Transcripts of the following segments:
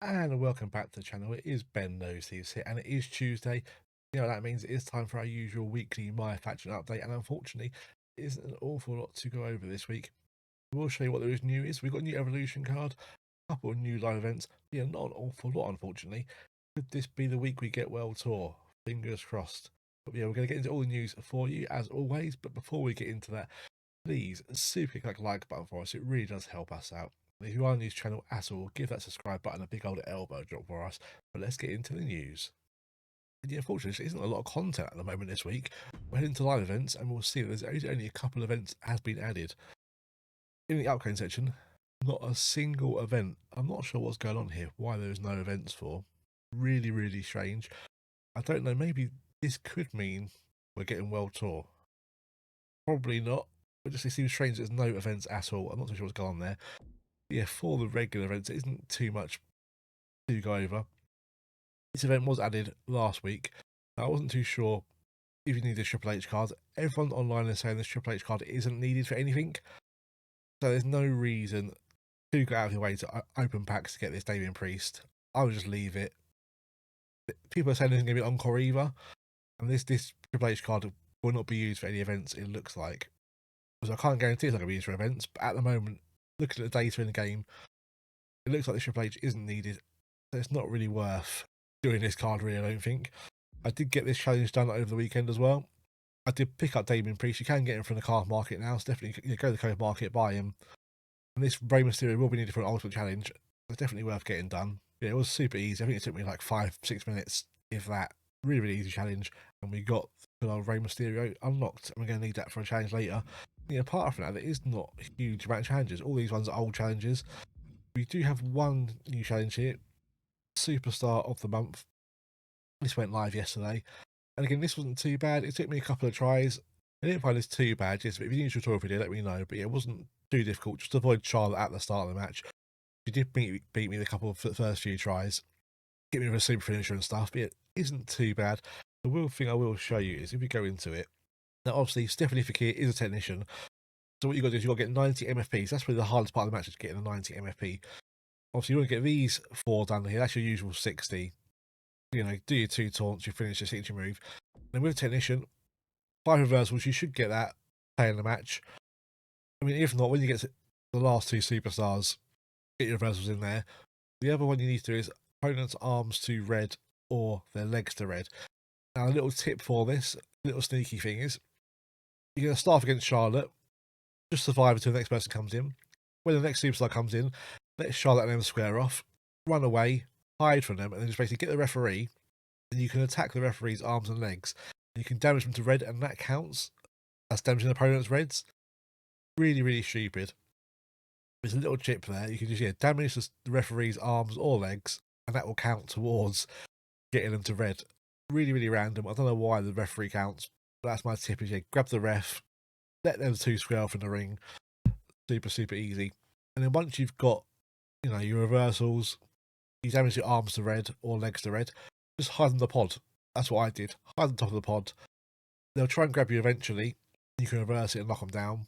And welcome back to the channel. It is Ben Knows Thieves here, and it is Tuesday. You know what that means? It is time for our usual weekly Myfaction update, and unfortunately, it isn't an awful lot to go over this week. We'll show you what there is new is. We've got a new Evolution card, a couple of new live events. Yeah, not an awful lot, unfortunately. Could this be the week we get World Tour? Fingers crossed. But yeah, we're going to get into all the news for you, as always. But before we get into that, please super click that like button for us. It really does help us out. If you are new to the channel at all, give that subscribe button a big old elbow drop for us. But let's get into the news. And yeah, unfortunately, there isn't a lot of content at the moment this week. We're heading to live events, and we'll see that there's only a couple of events has been added. In the upcoming section, not a single event. I'm not sure what's going on here, why there's no events for. Really, really strange. I don't know, maybe this could mean we're getting World Tour. Probably not. But just it seems strange there's no events at all. I'm not too sure what's going on there. Yeah, for the regular events, it isn't too much to go over. This event was added last week. I wasn't too sure if you need a Triple H card. Everyone online is saying this Triple H card isn't needed for anything. So there's no reason to go out of your way to open packs to get this Damian Priest. I would just leave it. People are saying it's going to be Encore either. And this Triple H card will not be used for any events, it looks like. So I can't guarantee it's not going to be used for events. But at the moment, looking at the data in the game, it looks like the Triple H isn't needed. So it's not really worth doing this card, really, I don't think. I did get this challenge done over the weekend as well. I did pick up Damian Priest. You can get him from the card market now. So definitely go to the card market, buy him. And this Rey Mysterio will be needed for an Ultimate Challenge. It's definitely worth getting done. Yeah, it was super easy. I think it took me like 5-6 minutes, if that. Really, really easy challenge. And we got good old Rey Mysterio unlocked. And we're going to need that for a challenge later. Yeah, apart from that, there is not a huge amount of challenges. All these ones are old challenges. We do have one new challenge here. Superstar of the Month. This went live yesterday. And again, this wasn't too bad. It took me a couple of tries. I didn't find this too bad. Yes, but if you need a tutorial video, let me know. But yeah, it wasn't too difficult. Just avoid Charlotte at the start of the match. She did beat me in a couple of the first few tries. Get me with a super finisher and stuff. But it isn't too bad. The real thing I will show you is if you go into it. Now, obviously, Stephanie Fakir is a technician. So what you got to do is you've got to get 90 MFP. So that's really the hardest part of the match is getting the 90 MFP. Obviously, you want to get these 4 done here. That's your usual 60. You know, do your 2 taunts, you finish your signature move. Then with Technician, 5 reversals, you should get that playing the match. I mean, if not, when you get to the last 2 superstars, get your reversals in there. The other one you need to do is opponent's arms to red or their legs to red. Now, a little tip for this, little sneaky thing is, you're going to start against Charlotte, just survive until the next person comes in. When the next superstar comes in, let Charlotte and them square off, run away, hide from them, and then just basically get the referee, and you can attack the referee's arms and legs. You can damage them to red, and that counts. That's damaging the opponent's reds. Really, really stupid. There's a little chip there. You can just damage the referee's arms or legs, and that will count towards getting them to red. Really, really random. I don't know why the referee counts, but that's my tip: is grab the ref, let them 2 square off in the ring. Super, super easy. And then once you've got, your reversals, you damage your arms to red or legs to red, just hide in the pod. That's what I did. Hide on top of the pod. They'll try and grab you eventually. You can reverse it and knock them down.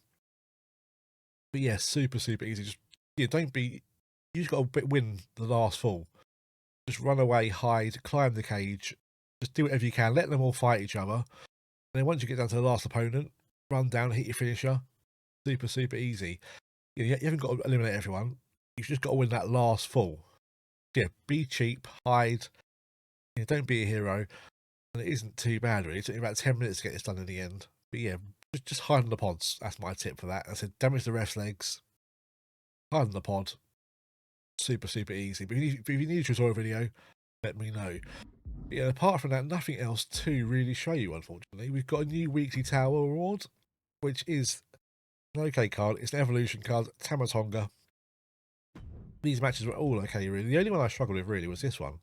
But yeah, super, super easy. Just don't be. You just got to win the last fall. Just run away, hide, climb the cage. Just do whatever you can. Let them all fight each other. And then once you get down to the last opponent, run down, hit your finisher. Super, super easy. You haven't got to eliminate everyone. You've just got to win that last fall. Yeah, be cheap, hide. Don't be a hero. And it isn't too bad, really. It took me about 10 minutes to get this done in the end. But yeah, just hide in the pods. That's my tip for that. I said damage the ref's legs, hide in the pod. Super, super easy. But if you need a tutorial video, let me know. But yeah, apart from that, nothing else to really show you, unfortunately. We've got a new weekly tower award, which is an okay card. It's an evolution card, Tamatonga. These matches were all okay, really. The only one I struggled with, really, was this one.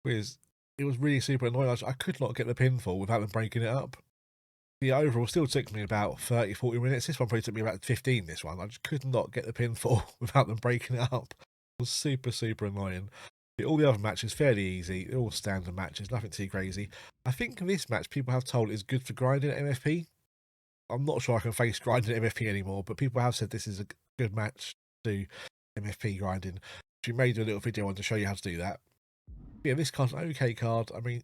Because it was really super annoying. I could not get the pinfall without them breaking it up. The overall still took me about 30-40 minutes. This one probably took me about 15, this one. I just could not get the pinfall without them breaking it up. It was super, super annoying. All the other matches, fairly easy. They're all standard matches, nothing too crazy. I think this match, people have told, is good for grinding at MFP. I'm not sure I can face grinding at MFP anymore, but people have said this is a good match to MFP grinding. She made a little video on to show you how to do that. But yeah, this card's an okay card. I mean,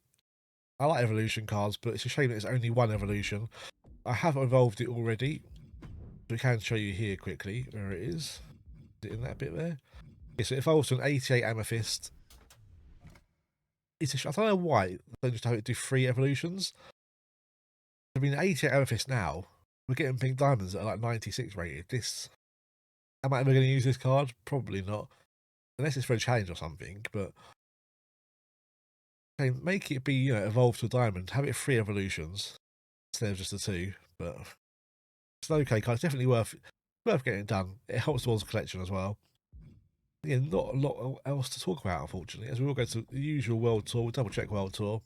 I like evolution cards, but it's a shame that it's only one evolution. I have evolved it already. We can show you here quickly where it is. Is it in that bit there? Yeah, so it evolves to an 88 amethyst. I don't know why they just have it do 3 evolutions. I mean, 88 amethyst now, we're getting pink diamonds that are like 96 rated. Am I ever going to use this card? Probably not. Unless it's for a challenge or something, but okay, make it be, evolve to a diamond. Have it 3 evolutions instead of just the 2. But it's an okay card. It's definitely worth getting it done. It helps towards the collection as well. Yeah, not a lot else to talk about, unfortunately. As we all go to the usual World Tour, we'll double check World Tour.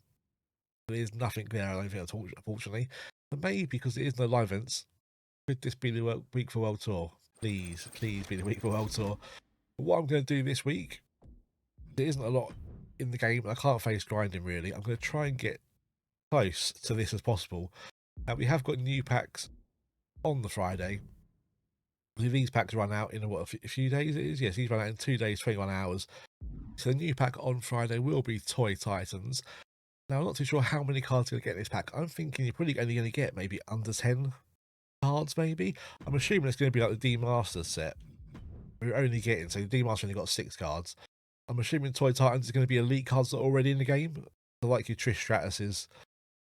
There's nothing there, I don't think, at all, unfortunately. But maybe because there is no live events, could this be the week for World Tour? Please be the week for World Tour. But what I'm going to do this week, there isn't a lot in the game. I can't face grinding, really. I'm going to try and get close to this as possible. And we have got new packs on the Friday. These packs run out in a few days it is? Yes, these run out in 2 days, 21 hours. So the new pack on Friday will be Toy Titans. Now, I'm not too sure how many cards you're going to get in this pack. I'm thinking you're probably only going to get maybe under 10 cards, maybe. I'm assuming it's going to be like the D-Masters set. We're only getting, so the D-Master only got 6 cards. I'm assuming Toy Titans is going to be elite cards that are already in the game. So like your Trish Stratus's,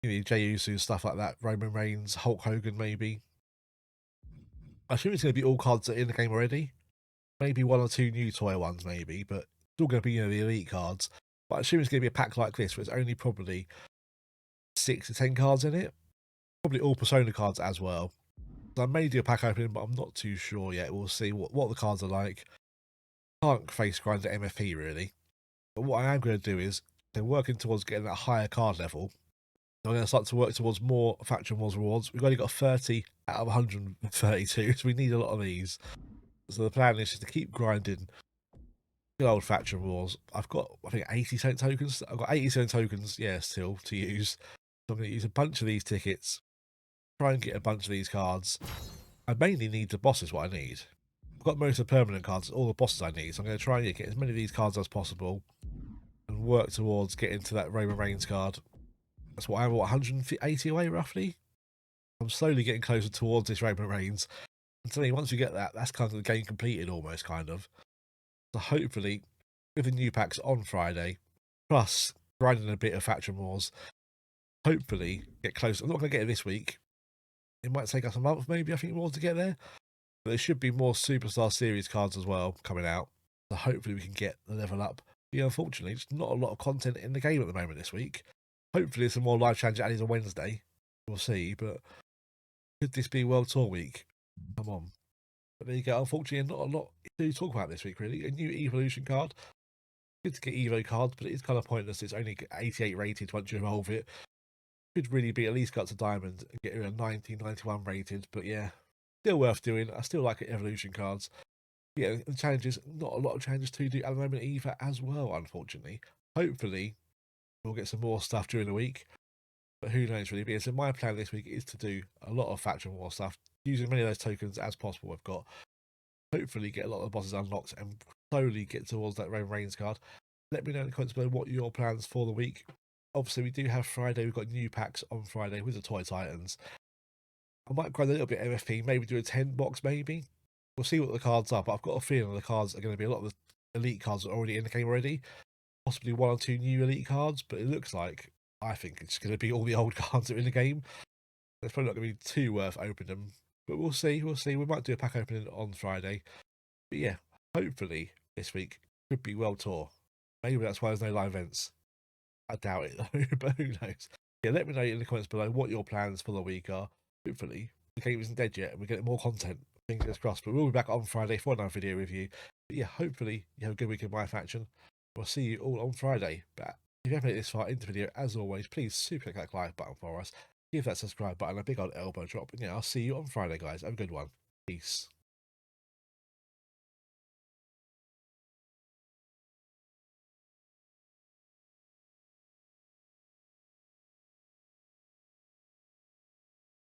Jey Uso, stuff like that, Roman Reigns, Hulk Hogan, maybe. I assume it's going to be all cards that are in the game already. Maybe 1 or 2 new toy ones, maybe, but it's all going to be, the elite cards. But I assume it's going to be a pack like this, where it's only probably 6 to 10 cards in it. Probably all Persona cards as well. So I may do a pack opening, but I'm not too sure yet. We'll see what the cards are like. Can't face grind at MFP, really. But what I am going to do is, they're working towards getting that higher card level. I'm going to start to work towards more Faction Wars rewards. We've only got 30 out of 132, so we need a lot of these. So the plan is just to keep grinding good old Faction Wars. I've got, I think, 80 tokens. I've got 87 tokens, still to use. So I'm going to use a bunch of these tickets, try and get a bunch of these cards. I mainly need the bosses, what I need. I've got most of the permanent cards, all the bosses I need. So I'm going to try and get as many of these cards as possible and work towards getting to that Roman Reigns card. That's what I'm, 180 away, roughly? I'm slowly getting closer towards this Roman Reigns. And to me, once you get that, that's kind of the game completed almost, kind of. So hopefully, with the new packs on Friday, plus grinding a bit of Faction Wars, hopefully get close. I'm not going to get it this week. It might take us a month, maybe, I think, more to get there. But there should be more Superstar Series cards as well coming out. So hopefully we can get the level up. Yeah, unfortunately, there's not a lot of content in the game at the moment this week. Hopefully there's some more live challenge added on Wednesday. We'll see, but could this be World Tour week? Come on. But there you go. Unfortunately, not a lot to talk about this week, really. A new Evolution card. Good to get Evo cards, but it is kind of pointless. It's only 88 rated once you evolve it. Could really be at least got to Diamond and get a 90, 91 rated. But yeah, still worth doing. I still like Evolution cards. Yeah, the challenges, not a lot of challenges to do at the moment either as well, unfortunately. Hopefully, we'll get some more stuff during the week. But who knows, really. So my plan this week is to do a lot of Faction War stuff, using as many of those tokens as possible I've got. Hopefully get a lot of the bosses unlocked and slowly get towards that Roman Reigns card. Let me know in the comments below what your plans for the week. Obviously, we do have Friday. We've got new packs on Friday with the Toy Titans. I might grind a little bit MFP, maybe do a 10 box, maybe. We'll see what the cards are, but I've got a feeling the cards are going to be a lot of the elite cards are already in the game already. Possibly 1 or 2 new elite cards, but it looks like, I think it's going to be all the old cards that are in the game. It's probably not going to be too worth opening them. But we'll see. We might do a pack opening on Friday. But yeah, hopefully this week could be World Tour. Maybe that's why there's no live events. I doubt it though, but who knows? Yeah, let me know in the comments below what your plans for the week are. Hopefully the game isn't dead yet and we're getting more content. Fingers crossed. But we'll be back on Friday for another video review. But yeah, hopefully you have a good week in Myfaction. We'll see you all on Friday. But if you haven't made it this far into the video, as always, please super click that like button for us. Give that subscribe button a big old elbow drop. And yeah, I'll see you on Friday, guys. Have a good one. Peace.